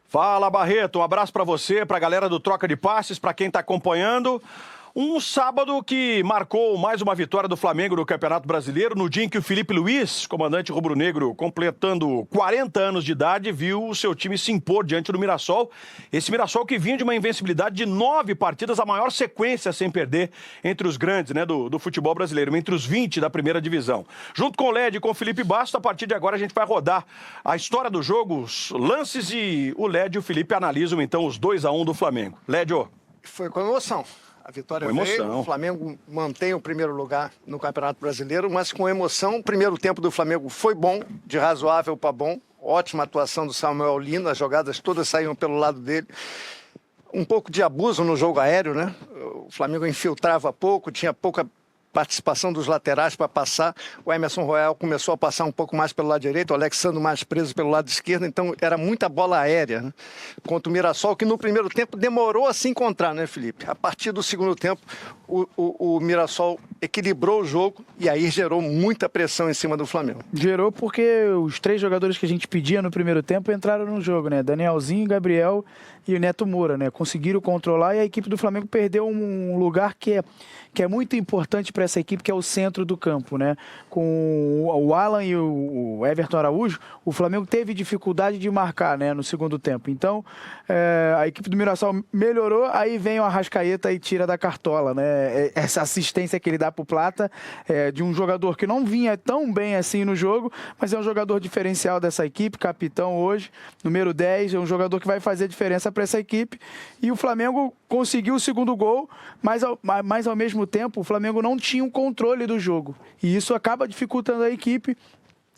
Fala, Barreto, um abraço para você, para a galera do Troca de Passes, para quem está acompanhando. Um sábado que marcou mais uma vitória do Flamengo no Campeonato Brasileiro, no dia em que o Felipe Luiz, comandante rubro-negro, completando 40 anos de idade, viu o seu time se impor diante do Mirassol. Esse Mirassol que vinha de uma invencibilidade de 9 partidas, a maior sequência sem perder entre os grandes, né, do futebol brasileiro, entre os 20 da primeira divisão. Junto com o Led e com o Felipe Bastos, a partir de agora a gente vai rodar a história do jogo, os lances, e o Led e o Felipe analisam então os 2-1 do Flamengo. Lédio. Foi com emoção. A vitória veio, o Flamengo mantém o primeiro lugar no Campeonato Brasileiro, mas com emoção. O primeiro tempo do Flamengo foi bom, de razoável para bom. Ótima atuação do Samuel Lino, as jogadas todas saíam pelo lado dele. Um pouco de abuso no jogo aéreo, né? O Flamengo infiltrava pouco, tinha pouca participação dos laterais para passar. O Emerson Royal começou a passar um pouco mais pelo lado direito, o Alexandre mais preso pelo lado esquerdo, então era muita bola aérea, né? Contra o Mirassol, que no primeiro tempo demorou a se encontrar, né, Felipe? A partir do segundo tempo, o Mirassol equilibrou o jogo e aí gerou muita pressão em cima do Flamengo. Gerou porque os 3 jogadores que a gente pedia no primeiro tempo entraram no jogo, né? Danielzinho, Gabriel e o Neto Moura, né? Conseguiram controlar e a equipe do Flamengo perdeu um lugar que é muito importante para essa equipe, que é o centro do campo, né? Com o Alan e o Everton Araújo, o Flamengo teve dificuldade de marcar, né, no segundo tempo. Então, a equipe do Mirassol melhorou, aí vem o Arrascaeta e tira da cartola, né? Essa assistência que ele dá pro Plata, de um jogador que não vinha tão bem assim no jogo, mas é um jogador diferencial dessa equipe, capitão hoje, número 10, é um jogador que vai fazer diferença para essa equipe. E o Flamengo conseguiu o segundo gol, mas ao mesmo tempo o Flamengo não tinha o controle do jogo. E isso acaba dificultando a equipe.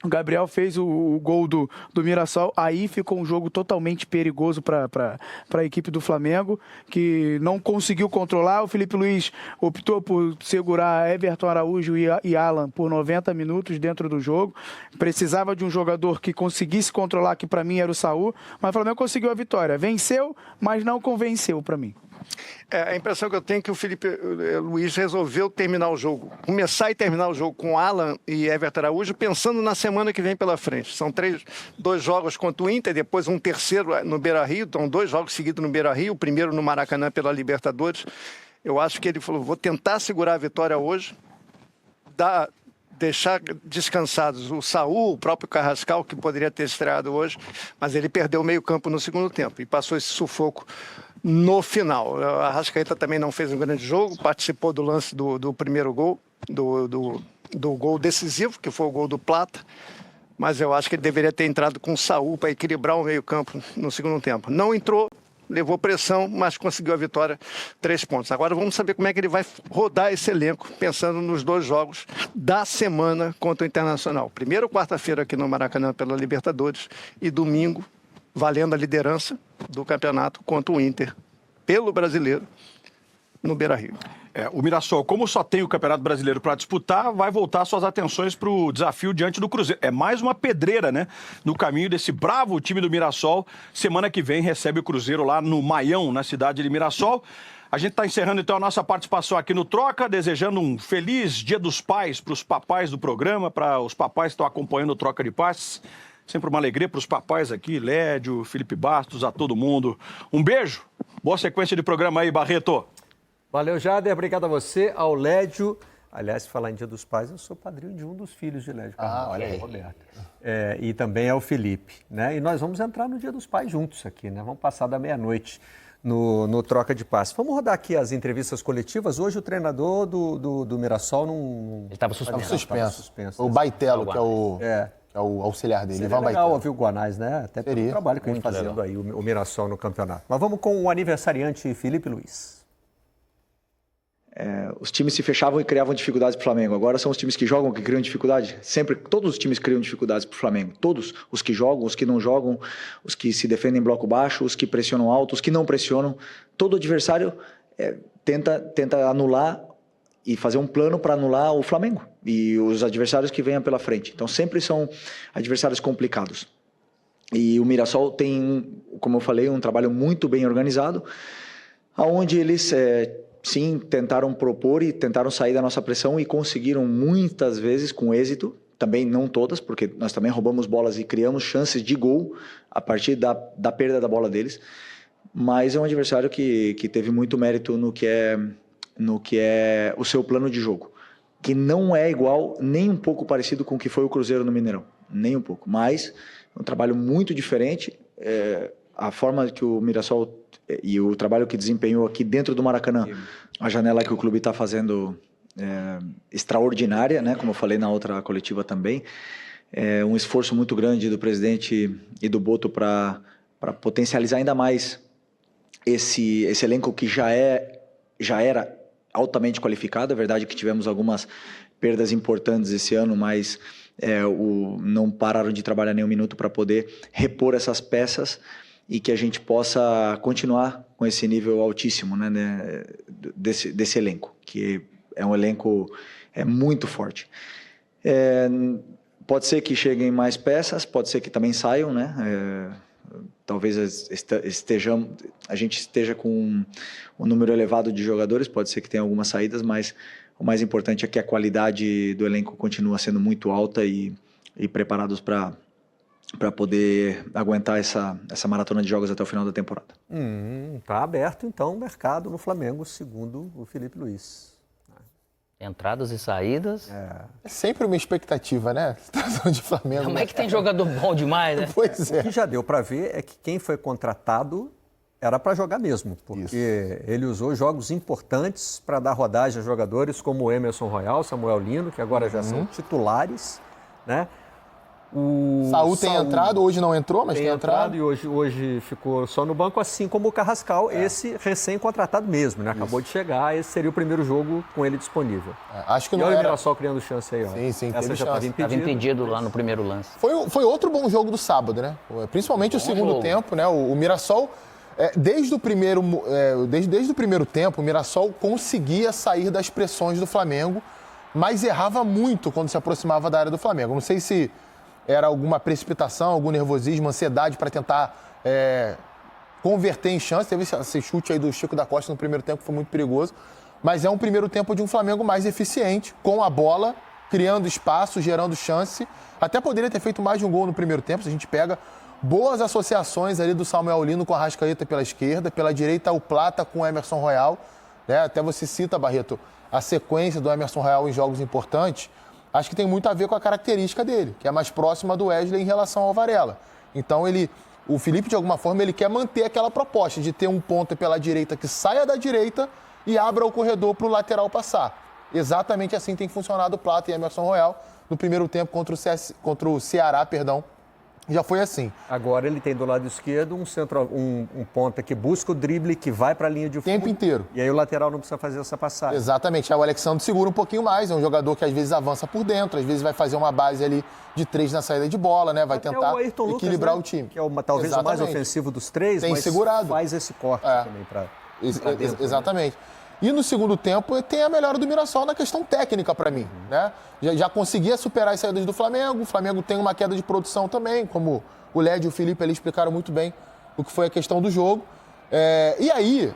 O Gabriel fez o gol do Mirassol, aí ficou um jogo totalmente perigoso para a equipe do Flamengo, que não conseguiu controlar. O Felipe Luiz optou por segurar Everton Araújo e Alan por 90 minutos dentro do jogo. Precisava de um jogador que conseguisse controlar, que para mim era o Saul, mas o Flamengo conseguiu a vitória. Venceu, mas não convenceu para mim. A impressão que eu tenho é que o Felipe Luiz resolveu terminar o jogo, começar e terminar o jogo com Alan e Everton Araújo, pensando na semana que vem pela frente. São 2 jogos contra o Inter, depois um terceiro no Beira-Rio, então 2 jogos seguidos no Beira-Rio, o primeiro no Maracanã pela Libertadores. Eu acho que ele falou, vou tentar segurar a vitória hoje, deixar descansados o Saul, o próprio Carrascal, que poderia ter estreado hoje, mas ele perdeu o meio-campo no segundo tempo e passou esse sufoco no final. A Arrascaeta também não fez um grande jogo, participou do lance do primeiro gol, do gol decisivo, que foi o gol do Plata, mas eu acho que ele deveria ter entrado com o Saul para equilibrar o meio-campo no segundo tempo. Não entrou, levou pressão, mas conseguiu a vitória, 3 pontos. Agora vamos saber como é que ele vai rodar esse elenco, pensando nos 2 jogos da semana contra o Internacional. Primeiro, quarta-feira aqui no Maracanã pela Libertadores e domingo, valendo a liderança do campeonato contra o Inter, pelo Brasileiro, no Beira-Rio. O Mirassol, como só tem o Campeonato Brasileiro para disputar, vai voltar suas atenções para o desafio diante do Cruzeiro. É mais uma pedreira, né, no caminho desse bravo time do Mirassol. Semana que vem recebe o Cruzeiro lá no Maião, na cidade de Mirassol. A gente está encerrando então a nossa participação aqui no Troca, desejando um feliz Dia dos Pais para os papais do programa, para os papais que estão acompanhando o Troca de Passes. Sempre uma alegria para os papais aqui, Lédio, Felipe Bastos, a todo mundo. Um beijo, boa sequência de programa aí, Barreto. Valeu, Jader, obrigado a você, ao Lédio. Aliás, se falar em Dia dos Pais, eu sou padrinho de um dos filhos de Lédio Carvalho, olha aí, Roberto. E também é o Felipe, né? E nós vamos entrar no Dia dos Pais juntos aqui, né? Vamos passar da meia-noite no Troca de Passe. Vamos rodar aqui as entrevistas coletivas. Hoje o treinador do Mirassol não... Ele estava suspenso. O Baitelo, que é o auxiliar dele. Seria legal ouvir o Guanais, né? Até pelo trabalho que ele fazendo aí, o Mirassol no campeonato. Mas vamos com o aniversariante Felipe Luiz. Os times se fechavam e criavam dificuldades para o Flamengo. Agora são os times que jogam que criam dificuldade. Sempre, todos os times criam dificuldades para o Flamengo. Todos, os que jogam, os que não jogam, os que se defendem em bloco baixo, os que pressionam alto, os que não pressionam. Todo adversário tenta anular e fazer um plano para anular o Flamengo e os adversários que venham pela frente. Então sempre são adversários complicados. E o Mirassol tem, como eu falei, um trabalho muito bem organizado, onde eles... sim, tentaram propor e tentaram sair da nossa pressão e conseguiram muitas vezes com êxito também não todas, porque nós também roubamos bolas e criamos chances de gol a partir da perda da bola deles, mas é um adversário que teve muito mérito no que é o seu plano de jogo, que não é igual, nem um pouco parecido com o que foi o Cruzeiro no Mineirão, nem um pouco, mas é um trabalho muito diferente, a forma que o Mirassol e o trabalho que desempenhou aqui dentro do Maracanã, a janela que o clube está fazendo extraordinária, né? Como eu falei na outra coletiva também, um esforço muito grande do presidente e do Boto para potencializar ainda mais esse elenco que já era altamente qualificado. É verdade que tivemos algumas perdas importantes esse ano, mas não pararam de trabalhar nem um minuto para poder repor essas peças e que a gente possa continuar com esse nível altíssimo, né, desse elenco, que é um elenco muito forte. Pode ser que cheguem mais peças, pode ser que também saiam, né? Talvez a gente esteja com um número elevado de jogadores, pode ser que tenha algumas saídas, mas o mais importante é que a qualidade do elenco continua sendo muito alta e preparados para poder aguentar essa maratona de jogos até o final da temporada. Tá aberto, então, o mercado no Flamengo, segundo o Felipe Luiz. Entradas e saídas. É sempre uma expectativa, né? Situação de Flamengo. Como é que tem jogador bom demais, né? Pois é. O que já deu para ver é que quem foi contratado era para jogar mesmo, porque ele usou jogos importantes para dar rodagem a jogadores como o Emerson Royal, Samuel Lino, que agora já são titulares, né? O Saúl tem entrado, hoje não entrou, mas tem entrado. E hoje ficou só no banco, assim como o Carrascal, esse recém-contratado mesmo, né? Acabou de chegar, esse seria o primeiro jogo com ele disponível. Acho que e não olha era... o Mirassol criando chance aí, ó. Sim, essa já estava impedido. Estava impedido lá no primeiro lance. Foi outro bom jogo do sábado, né? Principalmente o segundo tempo, né? O Mirassol, desde o primeiro tempo, o Mirassol conseguia sair das pressões do Flamengo, mas errava muito quando se aproximava da área do Flamengo. Não sei se era alguma precipitação, algum nervosismo, ansiedade para tentar converter em chance. Teve esse chute aí do Chico da Costa no primeiro tempo, que foi muito perigoso. Mas é um primeiro tempo de um Flamengo mais eficiente, com a bola, criando espaço, gerando chance. Até poderia ter feito mais de um gol no primeiro tempo, se a gente pega boas associações ali do Samuel Lino com a Arrascaeta pela esquerda, pela direita o Plata com o Emerson Royal. Né? Até você cita, Barreto, a sequência do Emerson Royal em jogos importantes. Acho que tem muito a ver com a característica dele, que é mais próxima do Wesley em relação ao Varela. Então, o Felipe, de alguma forma, ele quer manter aquela proposta de ter um ponta pela direita que saia da direita e abra o corredor para o lateral passar. Exatamente assim tem funcionado o Plata e Emerson Royal no primeiro tempo contra o Ceará, já foi assim. Agora ele tem do lado esquerdo um ponta que busca o drible, que vai para a linha de fundo. O tempo inteiro. E aí o lateral não precisa fazer essa passagem. Exatamente. Aí o Alexandre segura um pouquinho mais. É um jogador que às vezes avança por dentro, às vezes vai fazer uma base ali de 3 na saída de bola, né? Vai até tentar Lucas, equilibrar né? o time. Que é talvez o mais ofensivo dos 3, tem mas segurado. Faz esse corte também para dentro. Exatamente. Né? E no segundo tempo tem a melhora do Mirassol na questão técnica para mim, né? Já conseguia superar as saídas do Flamengo. O Flamengo tem uma queda de produção também, como o Led e o Felipe ali explicaram muito bem o que foi a questão do jogo. E aí,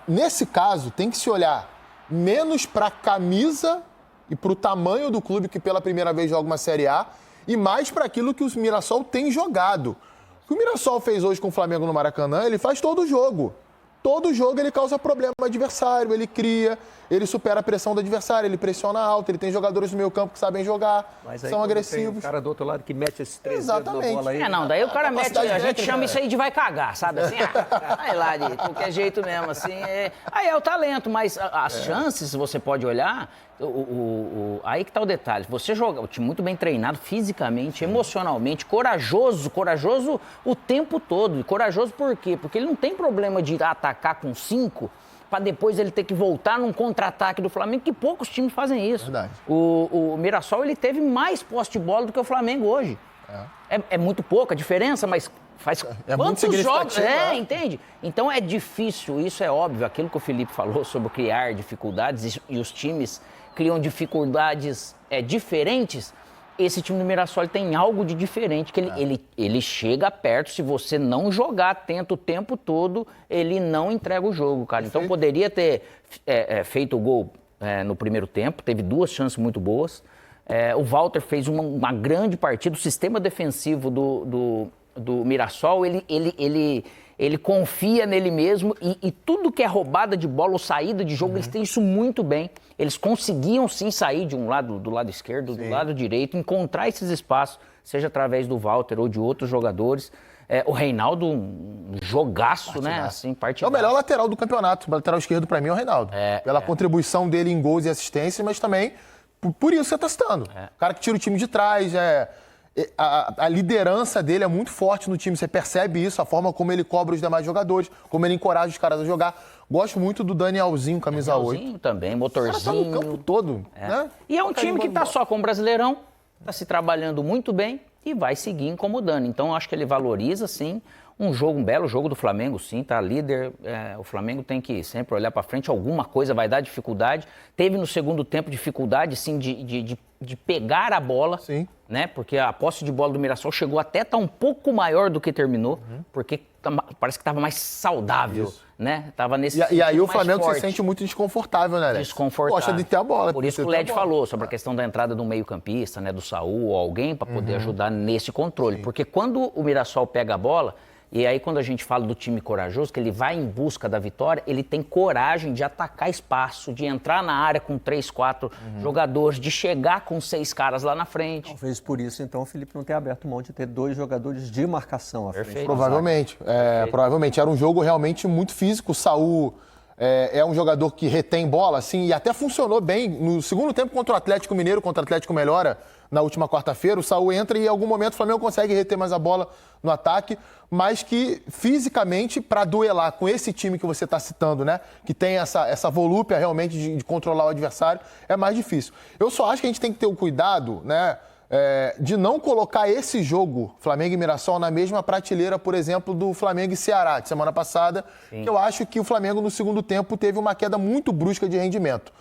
nesse caso, tem que se olhar menos para a camisa e para o tamanho do clube que pela primeira vez joga uma Série A e mais para aquilo que o Mirassol tem jogado. O que o Mirassol fez hoje com o Flamengo no Maracanã, ele faz todo jogo. Todo jogo ele causa problema ao adversário, ele cria, ele supera a pressão do adversário, ele pressiona alto, ele tem jogadores no meio campo que sabem jogar, mas aí, são agressivos. Tem o cara do outro lado que mete esses 3 dedos na bola aí. Não, daí o cara mete, a gente chama isso aí de vai cagar, sabe assim? Aí lá, de qualquer jeito mesmo, assim. Aí é o talento, mas as chances, você pode olhar, aí que tá o detalhe. Você joga, o time muito bem treinado fisicamente, emocionalmente, corajoso o tempo todo. E corajoso por quê? Porque ele não tem problema de atacar com 5 para depois ele ter que voltar num contra-ataque do Flamengo, que poucos times fazem isso. Verdade. O Mirassol, ele teve mais posse de bola do que o Flamengo hoje. É muito pouca diferença, mas faz quantos jogos? Entende? Então é difícil, isso é óbvio. Aquilo que o Felipe falou sobre criar dificuldades e os times criam dificuldades diferentes. Esse time do Mirassol tem algo de diferente, que ele chega perto, se você não jogar atento o tempo todo, ele não entrega o jogo, cara. Então poderia ter feito o gol no primeiro tempo, teve 2 chances muito boas, O Walter fez uma grande partida. O sistema defensivo do Mirassol, ele confia nele mesmo e tudo que é roubada de bola ou saída de jogo, eles têm isso muito bem. Eles conseguiam sim sair de um lado, do lado esquerdo, do lado direito, encontrar esses espaços, seja através do Walter ou de outros jogadores. O Reinaldo, um jogaço, né? Assim, é o melhor lateral do campeonato. O lateral esquerdo, para mim, é o Reinaldo. Pela contribuição dele em gols e assistências, mas também por isso que você está citando. O cara que tira o time de trás, a liderança dele é muito forte no time. Você percebe isso, a forma como ele cobra os demais jogadores, como ele encoraja os caras a jogar. Gosto muito do Danielzinho, camisa 8. Danielzinho também, motorzinho. O cara tá no campo todo. Né? E é um time que tá só com o Brasileirão, tá se trabalhando muito bem e vai seguir incomodando. Então, acho que ele valoriza, sim, um belo jogo do Flamengo, sim, tá líder. O Flamengo tem que sempre olhar para frente, alguma coisa vai dar dificuldade. Teve no segundo tempo dificuldade, sim, de pegar a bola, sim, né? Porque a posse de bola do Mirassol chegou até a estar um pouco maior do que terminou, porque parece que estava mais saudável, né? Tava nesse e aí o Flamengo se sente muito desconfortável, né, Alex? Desconfortável. Gosta de ter a bola. Por isso que o Led falou sobre a questão da entrada do meio-campista, né, do Saul ou alguém para poder ajudar nesse controle. Sim. Porque quando o Mirassol pega a bola, e aí quando a gente fala do time corajoso, que ele vai em busca da vitória, ele tem coragem de atacar espaço, de entrar na área com 3, 4 jogadores, de chegar com 6 caras lá na frente. Talvez por isso, então, o Felipe não tenha aberto mão de ter 2 jogadores de marcação à frente. Provavelmente. Provavelmente. Era um jogo realmente muito físico. O Saul é um jogador que retém bola, assim, e até funcionou bem. No segundo tempo contra o Atlético Mineiro, contra o Atlético Melhora, na última quarta-feira, o Saul entra e em algum momento o Flamengo consegue reter mais a bola no ataque, mas que fisicamente, para duelar com esse time que você está citando, né, que tem essa volúpia realmente de controlar o adversário, é mais difícil. Eu só acho que a gente tem que ter o cuidado, né, de não colocar esse jogo, Flamengo e Mirassol, na mesma prateleira, por exemplo, do Flamengo e Ceará, de semana passada, que eu acho que o Flamengo no segundo tempo teve uma queda muito brusca de rendimento.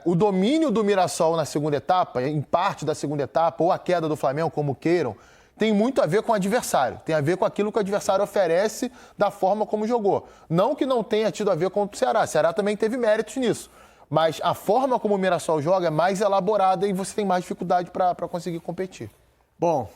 O domínio do Mirassol na segunda etapa, em parte da segunda etapa, ou a queda do Flamengo, como queiram, tem muito a ver com o adversário. Tem a ver com aquilo que o adversário oferece da forma como jogou. Não que não tenha tido a ver com o Ceará. O Ceará também teve méritos nisso. Mas a forma como o Mirassol joga é mais elaborada e você tem mais dificuldade para conseguir competir. Bom,